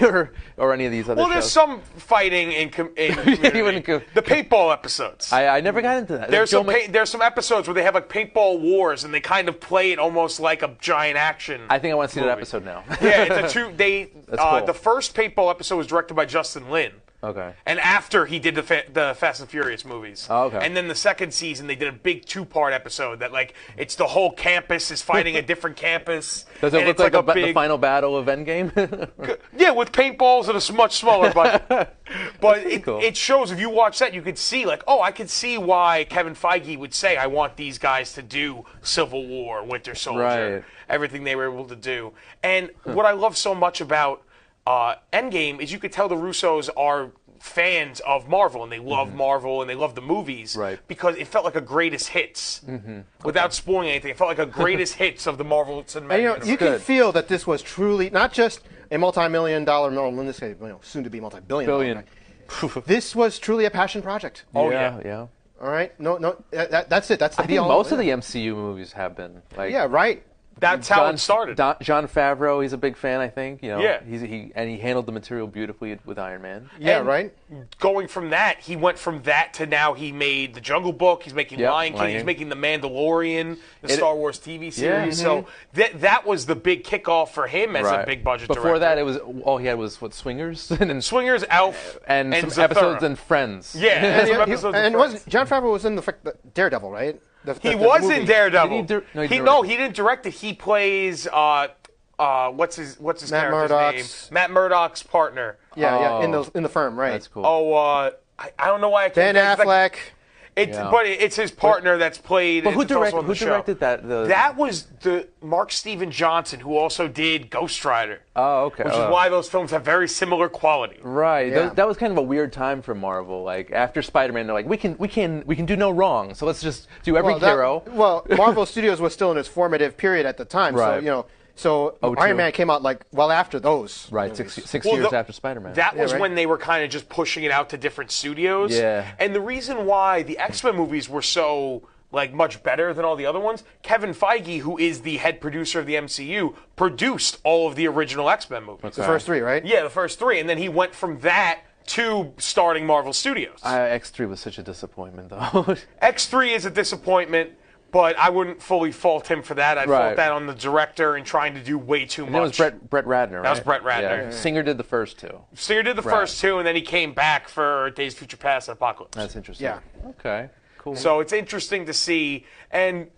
or any of these other shows. Well, there's some fighting in Community. The paintball episodes. I never got into that. There's some episodes where they have like paintball wars, and they kind of play it almost like a giant action. I think I want to see that episode now. Yeah, it's a cool. The first paintball episode was directed by Justin Lin. Okay. And after he did the Fast and Furious movies. Oh, okay. And then the second season, they did a big 2-part episode that, like, it's the whole campus is fighting a different campus. Does it look like the final battle of Endgame? Yeah, with paintballs and a much smaller budget. But it shows, if you watch that, you could see, like, I could see why Kevin Feige would say, I want these guys to do Civil War, Winter Soldier, everything they were able to do. And what I love so much about Endgame is you could tell the Russos are fans of Marvel, and they love Marvel, and they love the movies, because it felt like a greatest hits. Without spoiling anything, it felt like a greatest hits of the Marvel cinematic universe. You can feel that this was truly not just a multi-million-dollar, in this case, soon to be multi-billion. This was truly a passion project. Oh yeah. All right, that's it. That's the deal. Most of the MCU movies have been. Yeah, right. That's how it started. Jon Favreau, he's a big fan, I think. Yeah. He handled the material beautifully with Iron Man. Yeah, and right. Going from that, he went from that to now he made The Jungle Book. He's making Lion King. He's making The Mandalorian, the Star Wars TV series. So that was the big kickoff for him as a big budget Before director. That, it was all he had was Swingers and Swingers, Elf, and some Zathura. episodes in Friends. Yeah, Jon Favreau was in the Daredevil, right? He was in Daredevil. He didn't direct it. He plays what's his character's name? Matt Murdock's partner. Yeah, in the firm, right? That's cool. I don't know why I can't. Ben Affleck. But it's his partner that's played. But who directed that? That was the Mark Steven Johnson, who also did Ghost Rider. Oh, okay. Which is why those films have very similar quality. Right. Yeah. That was kind of a weird time for Marvel. Like after Spider-Man, they're like, we can do no wrong. So let's just do every hero. Marvel Studios was still in its formative period at the time. Right. So Iron Man came out after those. Right, six years after Spider-Man. That was when they were kind of just pushing it out to different studios. Yeah. And the reason why the X-Men movies were so much better than all the other ones, Kevin Feige, who is the head producer of the MCU, produced all of the original X-Men movies. Okay. The first 3, right? Yeah, the first 3. And then he went from that to starting Marvel Studios. X3 was such a disappointment, though. X3 is a disappointment. But I wouldn't fully fault him for that. I'd fault that on the director and trying to do way too much. That was Brett Ratner, right? That was Brett Ratner. Yeah. Singer did the first 2. Singer did the first 2, and then he came back for Days of Future Past and Apocalypse. That's interesting. Yeah. Okay, cool. So it's interesting to see. And,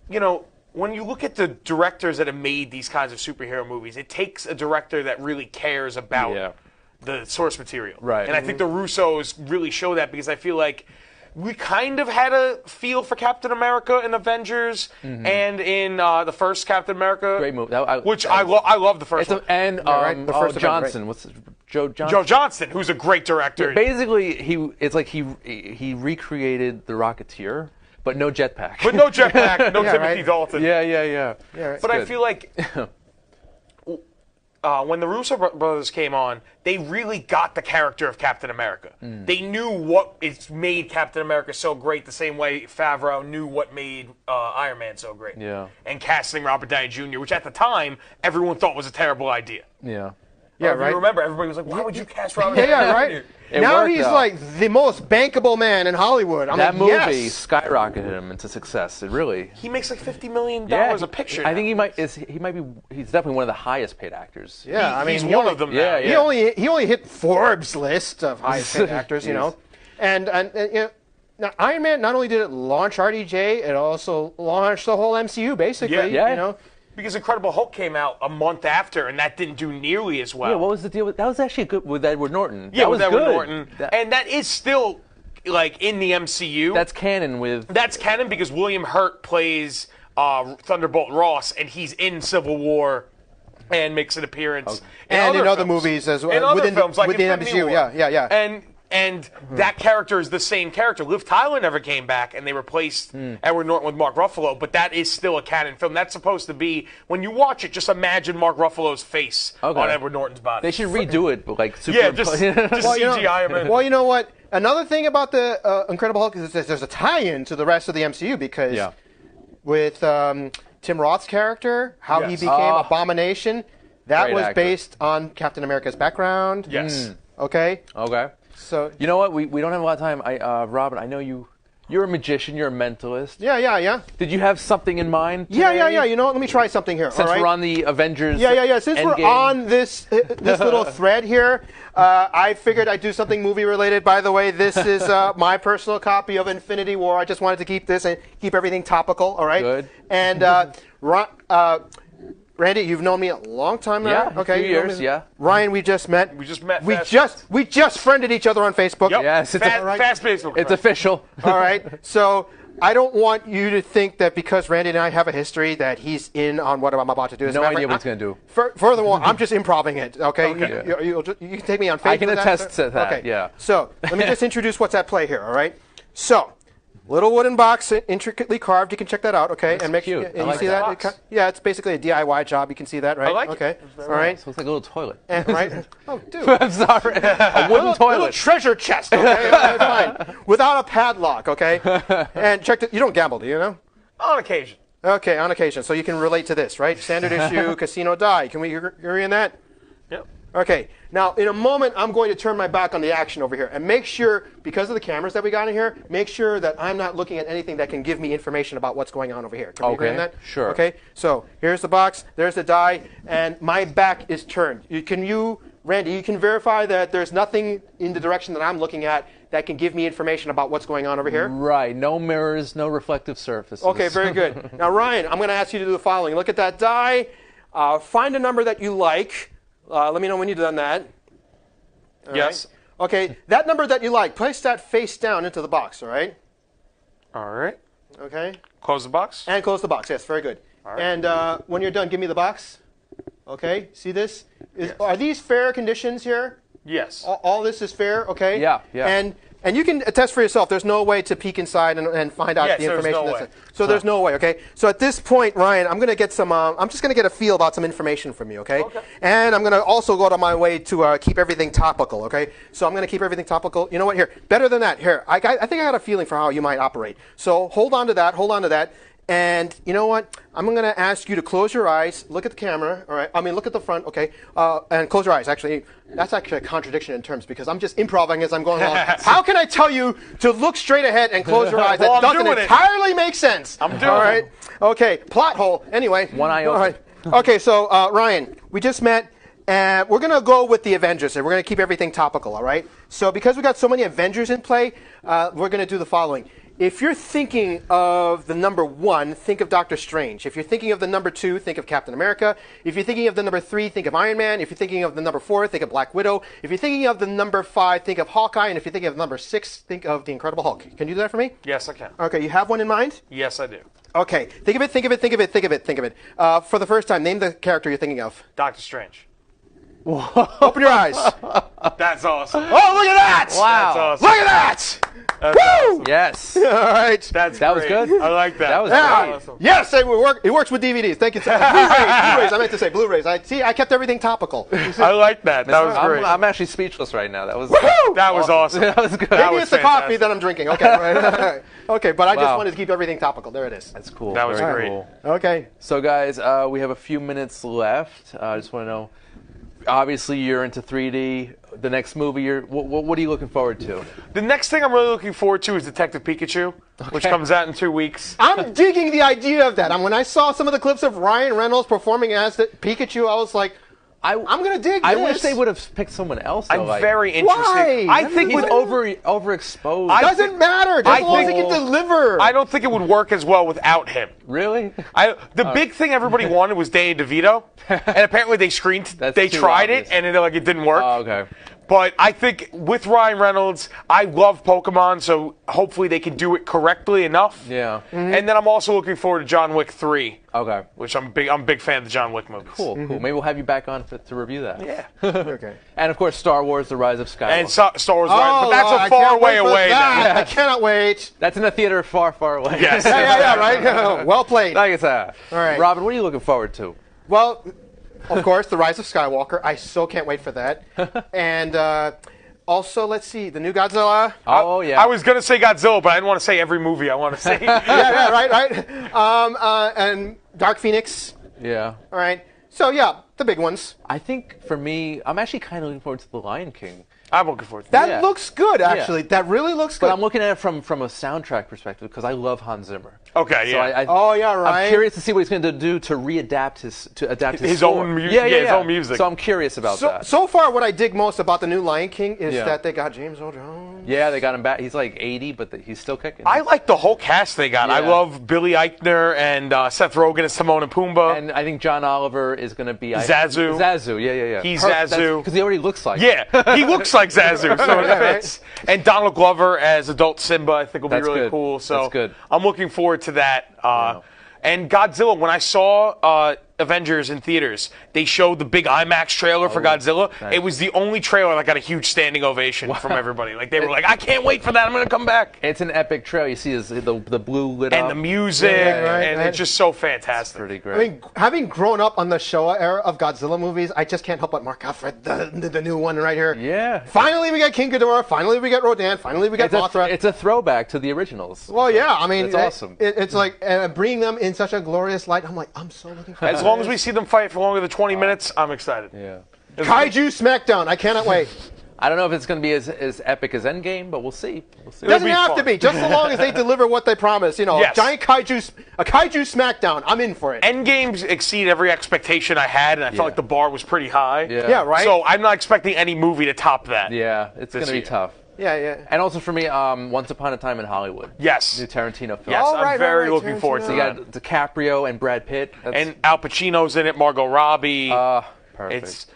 when you look at the directors that have made these kinds of superhero movies, it takes a director that really cares about the source material. Right. And I think the Russos really show that, because I feel like we kind of had a feel for Captain America in Avengers and in the first Captain America. Great movie. I love the first one. And the first Johnson. Right. What's Joe Johnson? Joe Johnston, who's a great director. Yeah, basically, he recreated The Rocketeer, But no jetpack. But no jetpack, no Timothy right. Dalton. Yeah. right. But I feel like when the Russo brothers came on, they really got the character of Captain America. They knew what it's made Captain America so great, the same way Favreau knew what made Iron Man so great. Yeah. And casting Robert Downey Jr., which at the time everyone thought was a terrible idea. Yeah. Yeah, If right. you remember, everybody was like, "Why would you cast Robert Yeah, Downey yeah, Jr.?" right. It Now worked, he's though. like the most bankable man in Hollywood. I'm That like, movie yes. skyrocketed him into success. It really. He makes like $50 million Yeah, a picture. I think he might be. He's definitely one of the highest paid actors. Yeah, I mean, he's he one only- of them Yeah, now. yeah. He only hit Forbes list of highest paid actors, you know, and you know, now Iron Man not only did it launch RDJ, it also launched the whole MCU basically. Yeah. You know, Because Incredible Hulk came out a month after, and that didn't do nearly as well. Yeah, what was the deal with that? Was actually good with Edward Norton. Yeah, that with was Edward good. Norton. And that is still, like, in the MCU. That's canon with. That's canon because William Hurt plays Thunderbolt Ross, and he's in Civil War and makes an appearance. and in other films. movies as well, In other within films, like within Infinity MCU. War. Yeah. And that character is the same character. Liv Tyler never came back, and they replaced Edward Norton with Mark Ruffalo, but that is still a canon film. That's supposed to be, when you watch it, just imagine Mark Ruffalo's face on Edward Norton's body. They should redo it, but like super. Yeah, just CGI him in. Well, you know what? Another thing about the Incredible Hulk is that there's a tie-in to the rest of the MCU because with Tim Roth's character, how he Yes. became Abomination, that Great was actor. based on Captain America's background. Yes. Okay. Okay. So You know what? We don't have a lot of time. Robin, I know you're a magician. You're a mentalist. yeah. Did you have something in mind? Yeah. today? You know what? Let me try something here. Since all right? we're on the Avengers. Yeah. Since we're Endgame. on this little thread here, I figured I'd do something movie related. By the way, this is my personal copy of Infinity War. I just wanted to keep this and keep everything topical. All right. Good. And Randy, you've known me a long time now. Yeah, a Okay. few you know years, me- yeah. Ryan, we just met. We just met. We just friended each other on Facebook. Yep. Yes, it's Fast Facebook. It's official. All right. So I don't want you to think that because Randy and I have a history that he's in on what I'm about to do. As a No matter of idea fact, what he's going to do. Furthermore, I'm just improving it. Okay. Okay. You can take me on faith. I can with attest to that, Okay. yeah. So let me just introduce what's at play here. All right. So. Little wooden box, intricately carved. You can check that out, okay? And make cute. sure I you like see that. that. Yeah, it's basically a DIY job. You can see that, right? I like it. Okay. It's All right. So it's like a little toilet. And, right. Oh, dude. I'm sorry. A wooden Little toilet. treasure chest, okay? Fine. Without a padlock, okay? And check it. You don't gamble, do you know? On occasion. Okay, on occasion. So you can relate to this, right? Standard issue, casino die. Can we agree on that? Yep. Okay. Now, in a moment, I'm going to turn my back on the action over here and make sure, because of the cameras that we got in here, make sure that I'm not looking at anything that can give me information about what's going on over here. Can we agree on that? Sure. Okay. So here's the box. There's the die, and my back is turned. Randy, you can verify that there's nothing in the direction that I'm looking at that can give me information about what's going on over here? Right. No mirrors, no reflective surfaces. Okay, very good. Now, Ryan, I'm going to ask you to do the following. Look at that die. Find a number that you like. Let me know when you've done that. All Yes. right. Okay, that number that you like, place that face down into the box, all right? All right. Okay. Close the box. And close the box, yes, very good. right. And when you're done, give me the box. Okay, see this? Yes. Are these fair conditions here? Yes. All this is fair, okay? Yeah. And you can attest for yourself, there's no way to peek inside and find out Yes, the there's information. no that's way. So there's no way, okay? So at this point, Ryan, I'm going to get some, I'm just going to get a feel about some information from you, okay? Okay. And I'm going to also go to my way to keep everything topical, okay? So I'm going to keep everything topical. You know what, here, better than that, here, I think I got a feeling for how you might operate. So hold on to that. And you know what? I'm going to ask you to close your eyes, look at the camera, all right? I mean, look at the front, okay? And close your eyes. Actually, that's actually a contradiction in terms because I'm just improvising as I'm going along. How can I tell you to look straight ahead and close your eyes? Well, That I'm doesn't doing it. entirely make sense. I'm doing All it. right? Okay, plot hole. Anyway. One eye all open. right. Okay, so Ryan, we just met. And we're going to go with the Avengers, and we're going to keep everything topical, all right? So because we got so many Avengers in play, we're going to do the following. If you're thinking of the number 1, think of Doctor Strange. If you're thinking of the number 2, think of Captain America. If you're thinking of the number 3, think of Iron Man. If you're thinking of the number 4, think of Black Widow. If you're thinking of the number 5, think of Hawkeye. And if you're thinking of the number 6, think of the Incredible Hulk. Can you do that for me? Yes, I can. Okay, you have one in mind? Yes, I do. Okay, think of it. For the first time, name the character you're thinking of. Doctor Strange. Open your eyes. That's awesome. Oh, look at that! That's awesome. Look at that! That's awesome. Yes. All right. That was good. I like that. That was Yeah. awesome. Yes, it works with DVDs. Thank you. Blu-rays. I meant to say Blu-rays. I kept everything topical. I like that. That was great. I'm actually speechless right now. That was That was awesome. That was good. Maybe it's the coffee that I'm drinking. Okay, right. Okay, but I just Wow. wanted to keep everything topical. There it is. That's cool. That was Very great. cool. Okay. So, guys, we have a few minutes left. I just want to know. Obviously, you're into 3D. The next movie, what are you looking forward to? The next thing I'm really looking forward to is Detective Pikachu, which comes out in 2 weeks. I'm digging the idea of that. And when I saw some of the clips of Ryan Reynolds performing as the Pikachu, I was like, I'm gonna dig I this. wish they would have picked someone else. Though, I'm very interested. Why? I think he's with overexposed. Doesn't matter. As long as he can deliver. I don't think it would work as well without him. Really? The big thing everybody wanted was Danny DeVito, and apparently they That's too tried obvious. it, and it didn't work. Oh, okay. But I think with Ryan Reynolds, I love Pokemon, so hopefully they can do it correctly enough. Yeah. And then I'm also looking forward to John Wick 3, Okay. which I'm a big fan of the John Wick movies. Cool. Maybe we'll have you back on to review that. Yeah. Okay. And of course, Star Wars: The Rise of Skywalker. And Star Wars, but that's Lord, I a far can't way wait for away that. now. I cannot wait. That's in a theater far, far away. Yes. Yeah, right? Well played. Like it's that. All right. Robin, what are you looking forward to? Well, of course, The Rise of Skywalker. I so can't wait for that. And also, let's see, the new Godzilla. Oh yeah. I was going to say Godzilla, but I didn't want to say every movie I want to say. Yeah, right. And Dark Phoenix. Yeah. All right. So, yeah, the big ones. I think for me, I'm actually kind of looking forward to The Lion King. I'm looking forward to That Yeah. looks good, actually. That really looks good. But I'm looking at it from a soundtrack perspective because I love Hans Zimmer. Okay, So yeah. Oh, yeah, right. I'm curious to see what he's going to do to adapt his His score. own his own music. So I'm curious about that. So far, what I dig most about the new Lion King is Yeah. that they got James Earl Jones. Yeah, they got him back. He's like 80, but he's still kicking. I like the whole cast they got. I Yeah. love Billy Eichner and Seth Rogen as Timon and Pumbaa. And I think John Oliver is going to be Zazu. Zazu, yeah. He's Zazu. because he already looks like. Yeah, he looks like Zazu, so it Yeah, fits. And Donald Glover as adult Simba, I think will be That's really good. cool. So That's good. I'm looking forward to that. And Godzilla, when I saw Avengers in theaters, they showed the big IMAX trailer for Godzilla. nice. It was the only trailer that got a huge standing ovation from everybody. Like they were like, I can't wait for that. I'm going to come back. It's an epic trail. You see the blue lit And up. the music, right, and right. it's just so fantastic. Pretty great. I mean, having grown up on the Showa era of Godzilla movies, I just can't help but mark out for the new one right here. Yeah. Finally, we got King Ghidorah. Finally, we got Rodan. Finally, we got Mothra. It's a throwback to the originals. Well, yeah. I mean, It's awesome. It's like bringing them in such a glorious light. I'm like, I'm so looking forward. As long as we see them fight for longer than 20 minutes, I'm excited. Yeah. Kaiju Smackdown. I cannot wait. I don't know if it's going to be as epic as Endgame, but we'll see. It doesn't be have fun. to be. Just so long as they deliver what they promise. You know, Yes. a kaiju Smackdown. I'm in for it. Endgames exceed every expectation I had, and I Yeah. felt like the bar was pretty high. Yeah, right. So I'm not expecting any movie to top that. Yeah, it's going to be year. tough. Yeah. And also for me, Once Upon a Time in Hollywood. Yes. New Tarantino film. Yes, Oh, I'm right, very right, looking forward to So you that. got DiCaprio and Brad Pitt. And Al Pacino's in it, Margot Robbie. Perfect. It's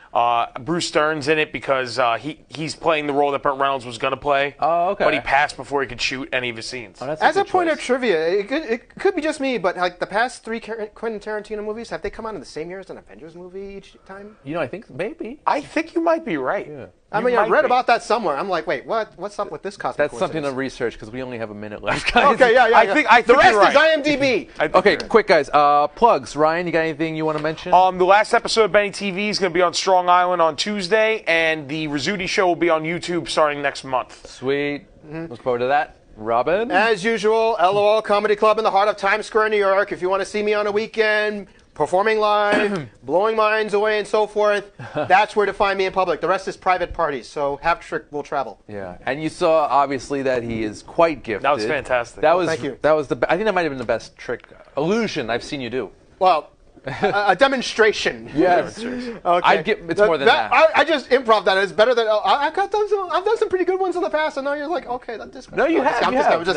Bruce Stern's in it because he's playing the role that Burt Reynolds was going to play. Oh, okay. But he passed before he could shoot any of his scenes. Oh, that's As a good point choice. of trivia, it could be just me, but like the past 3 Quentin Tarantino movies, have they come out in the same year as an Avengers movie each time? You know, I think maybe. I think you might be right. Yeah. I mean, I read about that somewhere. I'm like, wait, what's up with this cosmic That's something to coincidence? research because we only have a minute left, guys. Okay, yeah. I think the rest you're right. is IMDb. Okay, quick, guys. Plugs. Ryan, you got anything you want to mention? The last episode of Benny TV is going to be on Strong Island on Tuesday, and the Rizzuti Show will be on YouTube starting next month. Sweet. Look forward to that. Robin? As usual, LOL Comedy Club in the heart of Times Square, New York. If you want to see me on a weekend, performing live, blowing minds away, and so forth, that's where to find me in public. The rest is private parties, so Half-Trick will travel. Yeah, and you saw obviously that he is quite gifted. That was fantastic. That was thank you. That was I think that might have been the best trick illusion I've seen you do. Well, a demonstration. Yes. Okay. It's more than that. I just improv that. It's better than I've done some pretty good ones in the past, and now you're like, okay, this. No, you have. I'm you just have. kidding.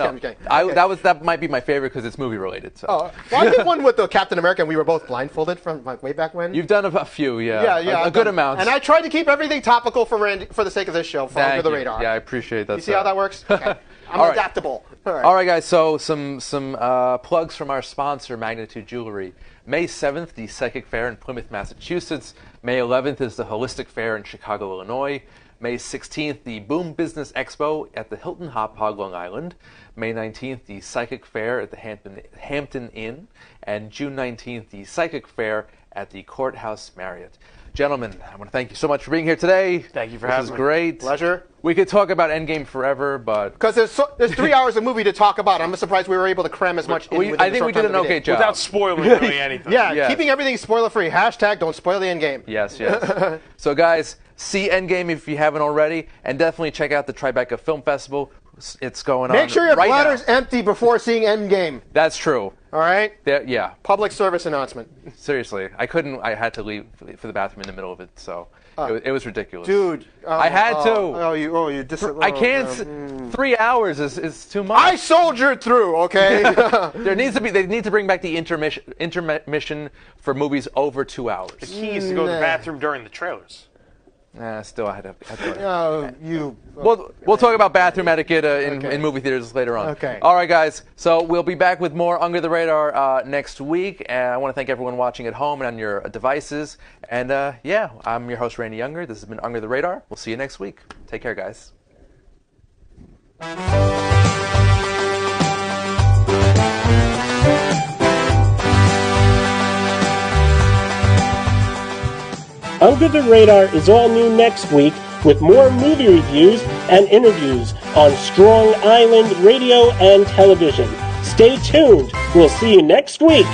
I'm No. just kidding. That might be my favorite because it's movie related. So. Oh, well, I did one with the Captain America, and we were both blindfolded from like way back when. You've done a few, yeah. Yeah, A good amount. And I tried to keep everything topical for Randy for the sake of this show, fall under the radar. Yeah, I appreciate that. You see how that works? Okay. I'm All right. adaptable. All right, guys. So some plugs from our sponsor, Magnitude Jewelry. May 7th, the Psychic Fair in Plymouth, Massachusetts. May 11th is the Holistic Fair in Chicago, Illinois. May 16th, the Boom Business Expo at the Hilton Hop Hog, Long Island. May 19th, the Psychic Fair at the Hampton Inn. And June 19th, the Psychic Fair at the Courthouse Marriott. Gentlemen, I want to thank you so much for being here today. Thank you for having me. This is great. Pleasure. We could talk about Endgame forever, but... Because there's 3 hours of movie to talk about. I'm surprised we were able to cram as much in within I the think short we did time an that we okay job. Without spoiling really anything. Yeah, Yes. keeping everything spoiler-free. Hashtag don't spoil the Endgame. Yes, yes. So, guys, see Endgame if you haven't already, and definitely check out the Tribeca Film Festival. It's going on Make sure your right bladder's now. empty before seeing Endgame. That's true. All right? Yeah. Public service announcement. Seriously, I had to leave for the bathroom in the middle of it, so it was ridiculous. Dude. I had to. I can't. 3 hours is too much. I soldiered through, okay? They need to bring back the intermission for movies over 2 hours. The key is to go to the bathroom during the trailers. Still, I had to. You. We'll talk about bathroom etiquette in movie theaters later on. Okay. All right, guys. So we'll be back with more Under the Radar next week. And I want to thank everyone watching at home and on your devices. And I'm your host, Randy Younger. This has been Under the Radar. We'll see you next week. Take care, guys. Under the Radar is all new next week with more movie reviews and interviews on Strong Island Radio and Television. Stay tuned. We'll see you next week.